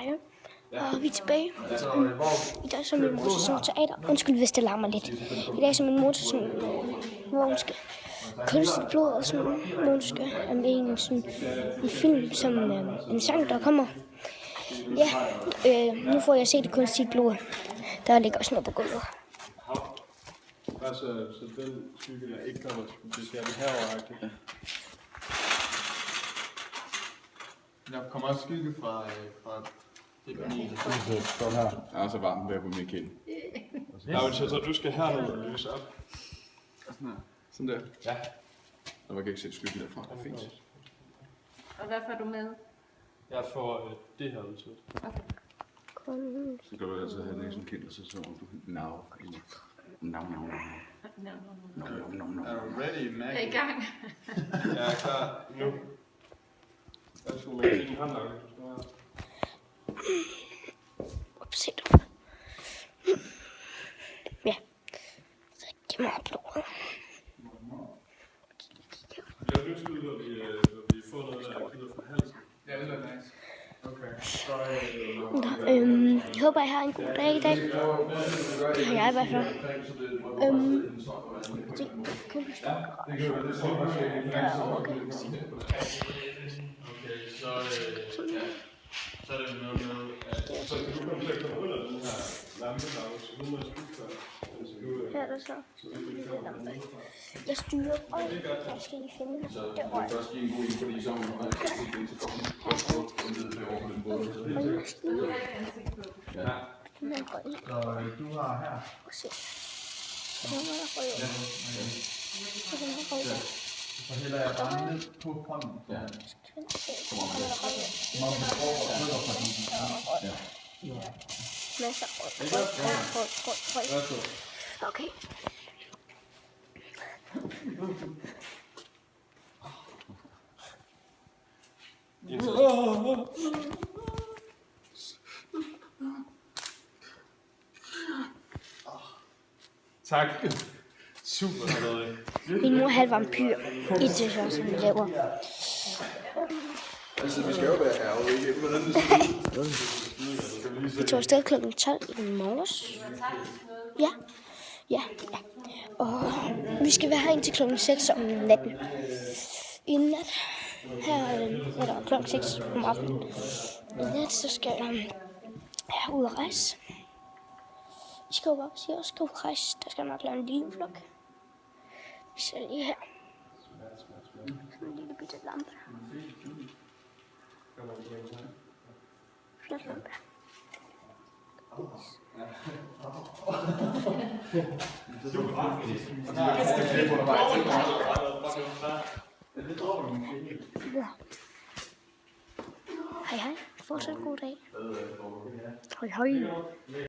Hej, og vi er tilbage. I dag så er min mor til sådan teater. Undskyld, hvis det larmer lidt. I dag så er min mor til sådan, hvor hun skal kunstigt blod og sådan, hvor hun skal med en film, som en sang, der kommer. Ja, nu får jeg se det kunstige blod. Der ligger også noget på gulvet. Så den skygge, der ikke kommer til, det skal vi herover. Der kommer også skygge fra det panel. Kom her. Jeg er så varmt ved på min kind. Så du skal herned og løse op. Sådan der. Ja. Og man kan ikke se skyggen derfra. Det er fint. Og hvad får du med? Jeg får det her udsat. Okay. Så kan du altså have det i sådan en kind, og så du nav. Er du ready, Maggie? Jeg er i gang. Jeg er klar nu. Jeg skulle med din hånd, du skal være. Se du. Ja. Så giv mig blod. Jeg vil skyde, når vi får noget, der gider fra halsen. Ja, det er nice. Okay. Jeg håber, I har en god dag i dag. Det har jeg i hvert fald. Se, kæmpe stor. Så er det noget med, at så kan du komme til at komme under den her lampepause, så nu må jeg skygge for det. Her er der så. Jeg styrer, og jeg skal lige finde det. Det røg. Det er også en god idé, fordi så må man Ja. Så du har her. se. Så Så hælder jeg bare ned på hånden. Ja. masser af røg. Okay. Tak. Super, Frederik. Min mor er vampyr. Indtil så, som vi laver. Altså, vi skal jo være ærgerlige, ikke? Hvordan det ser Vi tog afsted kl. 12 i morges. Ja. Og vi skal være her indtil kl. 6 om natten. I nat, her er der kl. 6 om aftenen. I nat, så skal jeg ud og rejse. Vi skal jo bare sige, at jeg skal ud og rejse. Der skal nok lave en lille vlog. Vi ser lige her. Sådan en lille bitte lampe. Flot lampe. Ja. Hej. Fortsat god dag. Hej.